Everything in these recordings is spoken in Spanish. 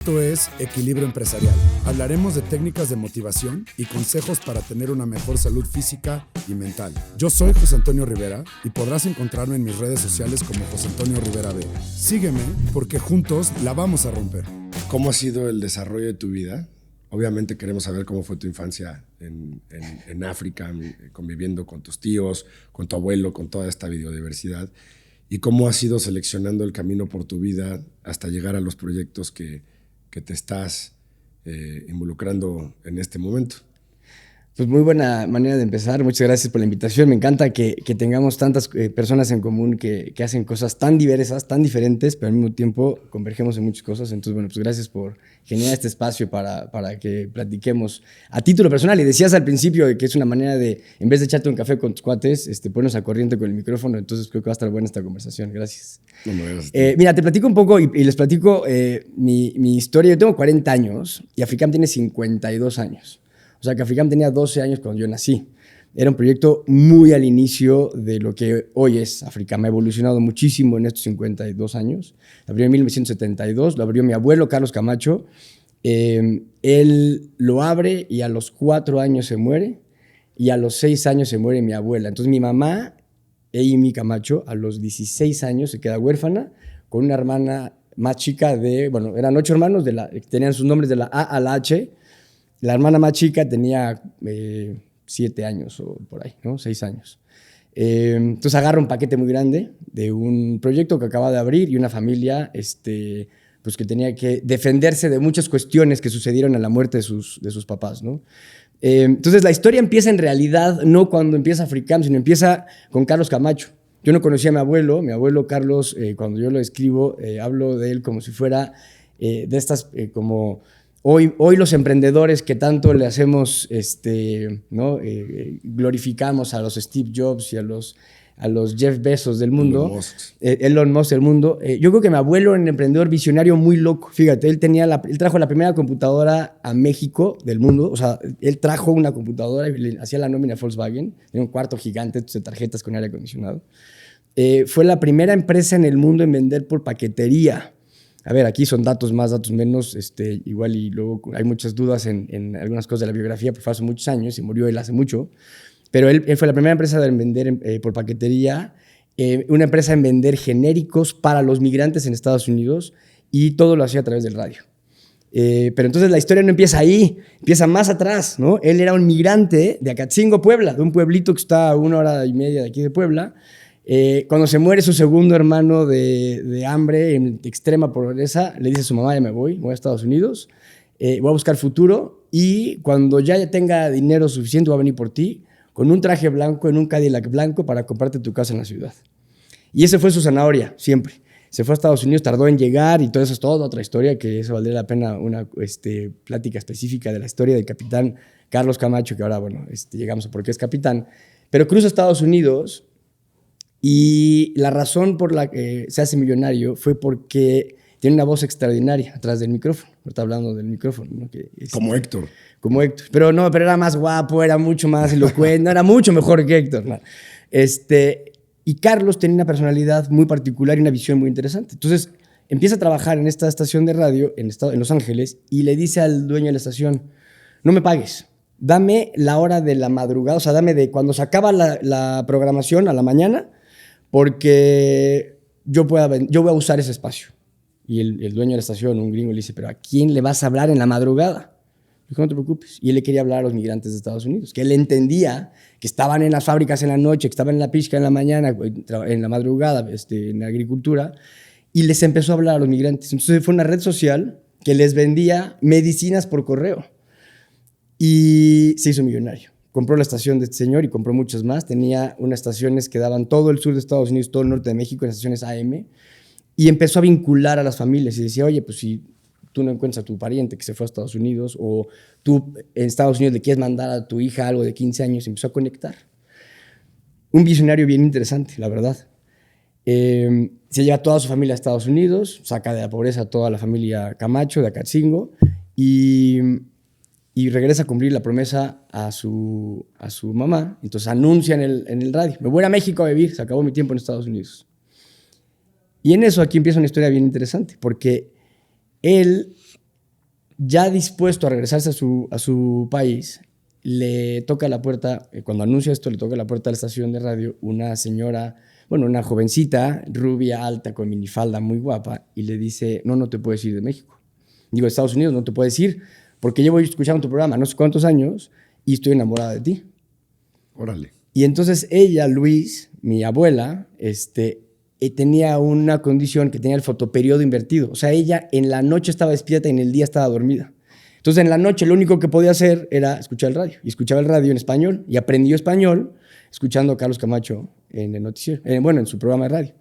Esto es Equilibrio Empresarial. Hablaremos de técnicas de motivación y consejos para tener una mejor salud física y mental. Yo soy José Antonio Rivera y podrás encontrarme en mis redes sociales como José Antonio Rivera B. Sígueme porque juntos la vamos a romper. ¿Cómo ha sido el desarrollo de tu vida? Obviamente queremos saber cómo fue tu infancia en África, conviviendo con tus tíos, con tu abuelo, con toda esta biodiversidad. Y cómo has ido seleccionando el camino por tu vida hasta llegar a los proyectos que te estás involucrando en este momento. Pues muy buena manera de empezar. Muchas gracias por la invitación. Me encanta que tengamos tantas personas en común que hacen cosas tan diversas, tan diferentes, pero al mismo tiempo convergemos en muchas cosas. Entonces, bueno, pues gracias por generar este espacio para que platiquemos a título personal. Y decías al principio que es una manera de, en vez de echarte un café con tus cuates, ponernos a corriente con el micrófono. Entonces creo que va a estar buena esta conversación. Gracias. Mira, te platico un poco y les platico mi historia. Yo tengo 40 años y Africam tiene 52 años. O sea, que Africam tenía 12 años cuando yo nací. Era un proyecto muy al inicio de lo que hoy es Africam. Ha evolucionado muchísimo en estos 52 años. Lo abrió en 1972, lo abrió mi abuelo Carlos Camacho. Él lo abre y a los 4 años se muere y a los 6 años se muere mi abuela. Entonces mi mamá, Amy Camacho, a los 16 años se queda huérfana con una hermana más chica bueno, eran 8 hermanos, tenían sus nombres de la A a la H. La hermana más chica tenía 7 años o por ahí, ¿no? 6 años. Entonces agarra un paquete muy grande de un proyecto que acaba de abrir y una familia pues que tenía que defenderse de muchas cuestiones que sucedieron a la muerte de sus papás, ¿no? Entonces la historia empieza en realidad no cuando empieza Africam, sino empieza con Carlos Camacho. Yo no conocía a mi abuelo Carlos, cuando yo lo escribo, hablo de él como si fuera de estas como... Hoy los emprendedores que tanto le hacemos, ¿no? Glorificamos a los Steve Jobs y a los Jeff Bezos del mundo, Elon Musk del mundo. Yo creo que mi abuelo era un emprendedor visionario muy loco. Fíjate, él trajo la primera computadora a México del mundo. O sea, él trajo una computadora y le hacía la nómina a Volkswagen. Era un cuarto gigante de tarjetas con aire acondicionado. Fue la primera empresa en el mundo en vender por paquetería. A ver, aquí son datos más, datos menos, igual y luego hay muchas dudas en algunas cosas de la biografía, porque fue hace muchos años y murió él hace mucho, pero él fue la primera empresa en vender por paquetería, una empresa en vender genéricos para los migrantes en Estados Unidos y todo lo hacía a través del radio. Pero entonces la historia no empieza ahí, empieza más atrás, ¿no? Él era un migrante de Acatzingo, Puebla, de un pueblito que está a 1 hora y media de aquí de Puebla. Cuando se muere su segundo hermano de hambre, en extrema pobreza, le dice a su mamá: ya me voy a Estados Unidos, voy a buscar futuro y cuando ya tenga dinero suficiente voy a venir por ti con un traje blanco, en un Cadillac blanco para comprarte tu casa en la ciudad. Y esa fue su zanahoria, siempre. Se fue a Estados Unidos, tardó en llegar y todo eso es toda otra historia que eso valdría la pena una plática específica de la historia del capitán Carlos Camacho, que ahora, bueno, llegamos a por qué es capitán. Pero cruza a Estados Unidos. Y la razón por la que se hace millonario fue porque tiene una voz extraordinaria atrás del micrófono. Está hablando del micrófono, ¿no? Como Héctor. Como Héctor. Pero era más guapo, era mucho más elocuente, no, era mucho mejor que Héctor. No. Y Carlos tenía una personalidad muy particular y una visión muy interesante. Entonces empieza a trabajar en esta estación de radio en Los Ángeles y le dice al dueño de la estación: no me pagues, dame la hora de la madrugada, o sea, dame de cuando se acaba la programación a la mañana, porque yo voy a usar ese espacio. Y el dueño de la estación, un gringo, le dice: ¿pero a quién le vas a hablar en la madrugada? Dijo: no te preocupes. Y él le quería hablar a los migrantes de Estados Unidos, que él entendía que estaban en las fábricas en la noche, que estaban en la pizca en la mañana, en la madrugada, en la agricultura, y les empezó a hablar a los migrantes. Entonces fue una red social que les vendía medicinas por correo. Y se hizo millonario. Compró la estación de este señor y compró muchas más. Tenía unas estaciones que daban todo el sur de Estados Unidos, todo el norte de México, en estaciones AM. Y empezó a vincular a las familias y decía: oye, pues si tú no encuentras a tu pariente que se fue a Estados Unidos, o tú en Estados Unidos le quieres mandar a tu hija algo de 15 años, empezó a conectar. Un visionario bien interesante, la verdad. Se lleva toda su familia a Estados Unidos, saca de la pobreza a toda la familia Camacho de Acatzingo y regresa a cumplir la promesa a su mamá. Entonces anuncia en el radio: me voy a México a vivir, se acabó mi tiempo en Estados Unidos. Y en eso aquí empieza una historia bien interesante, porque él ya dispuesto a regresarse a su país, le toca la puerta, cuando anuncia esto, le toca la puerta de la estación de radio una señora, bueno, una jovencita, rubia, alta, con minifalda, muy guapa, y le dice, no te puedes ir de México. Digo, Estados Unidos no te puedes ir, porque llevo escuchando tu programa no sé cuántos años y estoy enamorada de ti. Órale. Y entonces ella, Luis, mi abuela, tenía una condición que tenía el fotoperiodo invertido. O sea, ella en la noche estaba despierta y en el día estaba dormida. Entonces, en la noche lo único que podía hacer era escuchar el radio. Y escuchaba el radio en español. Y aprendió español escuchando a Carlos Camacho en el noticiero. En su programa de radio.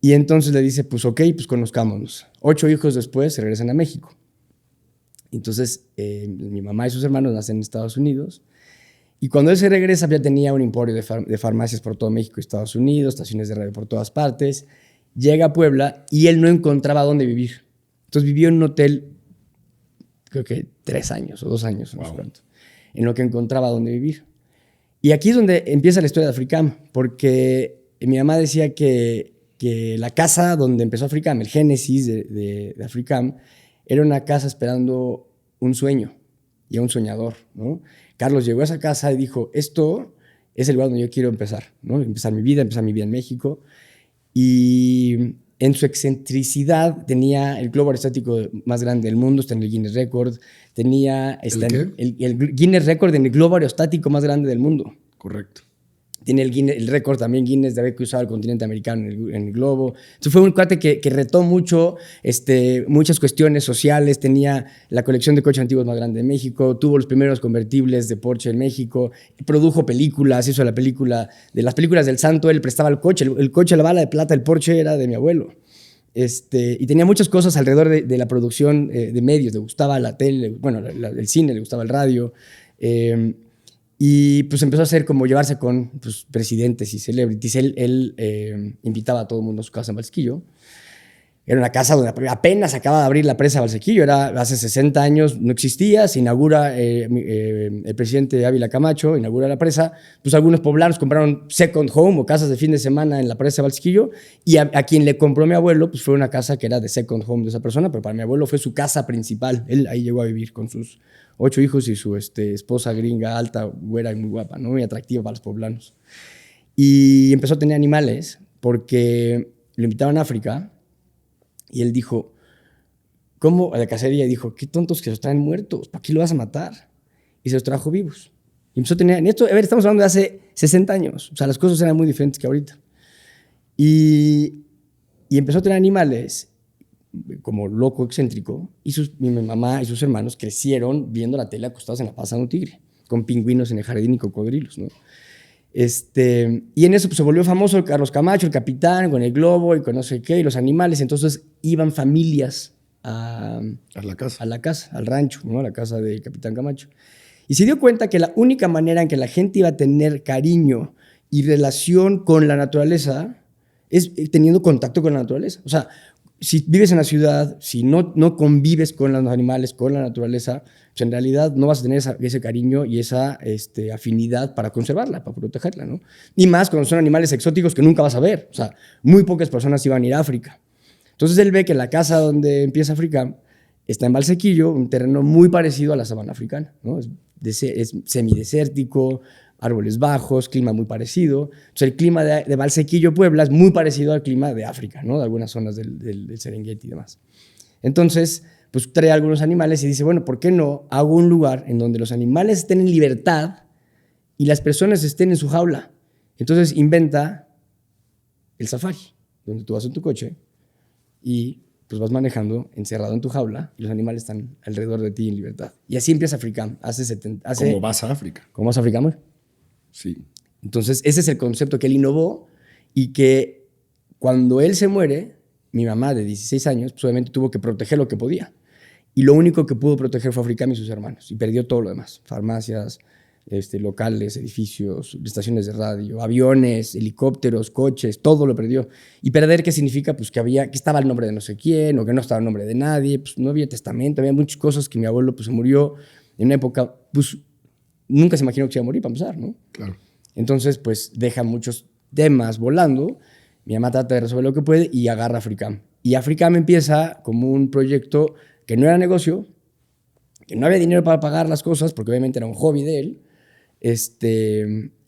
Y entonces le dice, pues ok, pues conozcámonos. 8 hijos después se regresan a México. Entonces, mi mamá y sus hermanos nacen en Estados Unidos. Y cuando él se regresa, ya tenía un emporio de farmacias por todo México y Estados Unidos, estaciones de radio por todas partes. Llega a Puebla y él no encontraba dónde vivir. Entonces vivió en un hotel, creo que 3 años o 2 años, no sé cuánto, en lo que encontraba dónde vivir. Y aquí es donde empieza la historia de Africam, porque mi mamá decía que la casa donde empezó Africam, el génesis de Africam, era una casa esperando un sueño y a un soñador, ¿no? Carlos llegó a esa casa y dijo, esto es el lugar donde yo quiero empezar, ¿no? Empezar mi vida en México. Y en su excentricidad tenía el globo aerostático más grande del mundo, está en el Guinness Record, tenía el Guinness Record en el globo aerostático más grande del mundo. Correcto. Tiene el récord también Guinness de haber cruzado el continente americano en el globo. Entonces fue un cuate que retó mucho muchas cuestiones sociales. Tenía la colección de coches antiguos más grande de México. Tuvo los primeros convertibles de Porsche en México. Produjo películas. Hizo la película de las películas del Santo. Él prestaba el coche. El coche, la bala de plata, el Porsche era de mi abuelo. Y tenía muchas cosas alrededor de la producción de medios. Le gustaba la tele, bueno, el cine, le gustaba el radio. Y pues empezó a hacer como llevarse con presidentes y celebrities. Él invitaba a todo el mundo a su casa en Valsequillo. Era una casa donde apenas acaba de abrir la presa de Valsequillo. Era hace 60 años, no existía. Se inaugura, el presidente Ávila Camacho inaugura la presa. Pues algunos poblanos compraron second home o casas de fin de semana en la presa de Valsequillo. Y a quien le compró mi abuelo, pues fue una casa que era de second home de esa persona. Pero para mi abuelo fue su casa principal. Él ahí llegó a vivir con sus 8 hijos y su esposa gringa, alta, güera y muy guapa, ¿no? Muy atractiva para los poblanos. Y empezó a tener animales porque lo invitaron a África y él dijo, ¿cómo? A la cacería, y dijo, qué tontos que los traen muertos, ¿para qué lo vas a matar? Y se los trajo vivos. Y empezó a tener, esto, a ver, estamos hablando de hace 60 años, o sea, las cosas eran muy diferentes que ahorita. Y empezó a tener animales como loco, excéntrico, y mi mamá y sus hermanos crecieron viendo la tele acostados en la panza de un tigre, con pingüinos en el jardín y cocodrilos, ¿no? Y en eso pues, se volvió famoso Carlos Camacho, el capitán, con el globo y con no sé qué, y los animales. Entonces iban familias a la casa, al rancho, ¿no? A la casa del capitán Camacho. Y se dio cuenta que la única manera en que la gente iba a tener cariño y relación con la naturaleza es teniendo contacto con la naturaleza. O sea, si vives en la ciudad, si no convives con los animales, con la naturaleza, pues en realidad no vas a tener ese cariño y esa afinidad para conservarla, para protegerla, ¿no? Y más cuando son animales exóticos que nunca vas a ver. O sea, muy pocas personas iban a ir a África. Entonces él ve que la casa donde empieza África está en Valsequillo, un terreno muy parecido a la sabana africana, ¿no? Es semidesértico, árboles bajos, clima muy parecido. Entonces, el clima de Valsequillo, Puebla, es muy parecido al clima de África, ¿no? De algunas zonas del Serengeti y demás. Entonces, pues trae algunos animales y dice, bueno, ¿por qué no hago un lugar en donde los animales estén en libertad y las personas estén en su jaula? Entonces, inventa el safari, donde tú vas en tu coche y pues vas manejando encerrado en tu jaula y los animales están alrededor de ti en libertad. Y así empieza Africam. ¿Cómo vas a África? ¿Cómo vas a Africam? Sí. Entonces, ese es el concepto que él innovó y que cuando él se muere, mi mamá de 16 años, pues obviamente tuvo que proteger lo que podía. Y lo único que pudo proteger fue Africam y sus hermanos. Y perdió todo lo demás. Farmacias, locales, edificios, estaciones de radio, aviones, helicópteros, coches, todo lo perdió. ¿Y perder qué significa? Pues que estaba el nombre de no sé quién o que no estaba el nombre de nadie. Pues no había testamento, había muchas cosas que mi abuelo pues, se murió en una época, pues nunca se imaginó que se iba a morir para empezar, ¿no? Claro. Entonces, pues deja muchos temas volando. Mi mamá trata de resolver lo que puede y agarra Africam. Y Africam empieza como un proyecto que no era negocio, que no había dinero para pagar las cosas, porque obviamente era un hobby de él.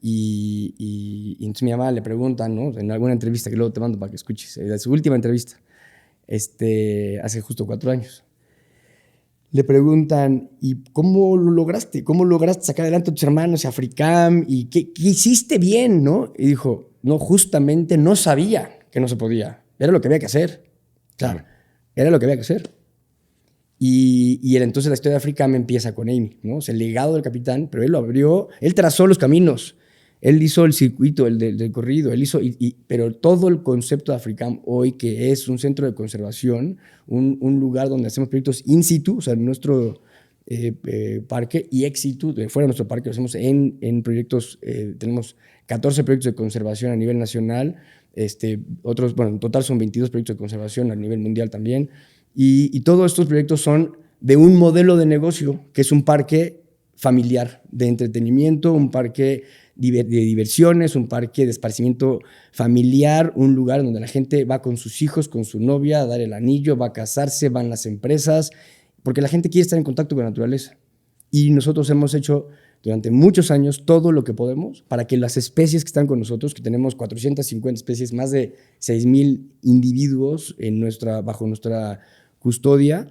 Y entonces mi mamá le preguntan, ¿no? En alguna entrevista que luego te mando para que escuches, de su última entrevista, hace justo 4 años. Le preguntan, ¿y cómo lo lograste? ¿Cómo lograste sacar adelante a tus hermanos y a Africam? ¿Y qué hiciste bien, no? Y dijo, no, justamente no sabía que no se podía. Era lo que había que hacer. Claro, era lo que había que hacer. Y entonces la historia de Africam empieza con Amy, ¿no? O sea, el legado del capitán, pero él lo abrió, él trazó los caminos, él hizo el circuito, el del corrido, él hizo, pero todo el concepto de Africam hoy, que es un centro de conservación, un lugar donde hacemos proyectos in situ, o sea, en nuestro parque, y ex situ, fuera de nuestro parque, lo hacemos en proyectos, tenemos 14 proyectos de conservación a nivel nacional, otros, bueno, en total son 22 proyectos de conservación a nivel mundial también, y todos estos proyectos son de un modelo de negocio, que es un parque familiar, de entretenimiento, un parque de diversiones, un parque de esparcimiento familiar, un lugar donde la gente va con sus hijos, con su novia, a dar el anillo, va a casarse, van las empresas, porque la gente quiere estar en contacto con la naturaleza. Y nosotros hemos hecho durante muchos años todo lo que podemos para que las especies que están con nosotros, que tenemos 450 especies, más de 6,000 individuos bajo nuestra custodia,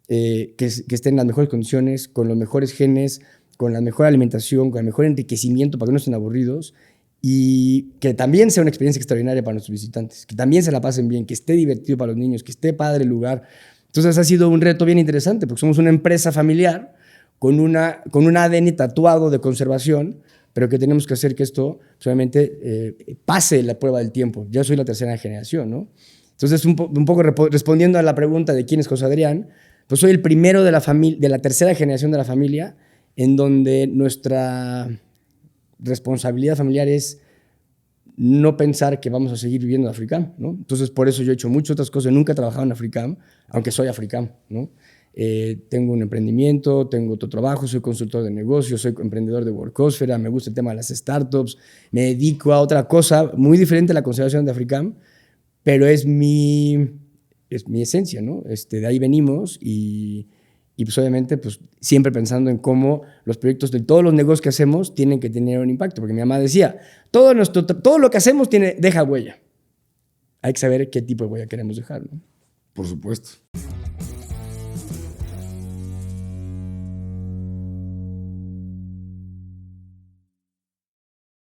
que estén en las mejores condiciones, con los mejores genes, con la mejor alimentación, con el mejor enriquecimiento para que no estén aburridos y que también sea una experiencia extraordinaria para nuestros visitantes, que también se la pasen bien, que esté divertido para los niños, que esté padre el lugar. Entonces ha sido un reto bien interesante porque somos una empresa familiar con un ADN tatuado de conservación, pero que tenemos que hacer que esto solamente pase la prueba del tiempo. Ya soy la tercera generación, ¿no? Entonces, un poco respondiendo a la pregunta de quién es José Adrián, pues soy el primero de la tercera generación de la familia, en donde nuestra responsabilidad familiar es no pensar que vamos a seguir viviendo en Africam, ¿no? Entonces, por eso yo he hecho muchas otras cosas. Nunca he trabajado en Africam, aunque soy Africam, ¿no? Tengo un emprendimiento, tengo otro trabajo, soy consultor de negocios, soy emprendedor de Workosfera, me gusta el tema de las startups, me dedico a otra cosa muy diferente a la conservación de Africam, pero es mi esencia, ¿no? De ahí venimos y pues obviamente pues, siempre pensando en cómo los proyectos de todos los negocios que hacemos tienen que tener un impacto, porque mi mamá decía, todo lo que hacemos deja huella. Hay que saber qué tipo de huella queremos dejar, ¿no? Por supuesto.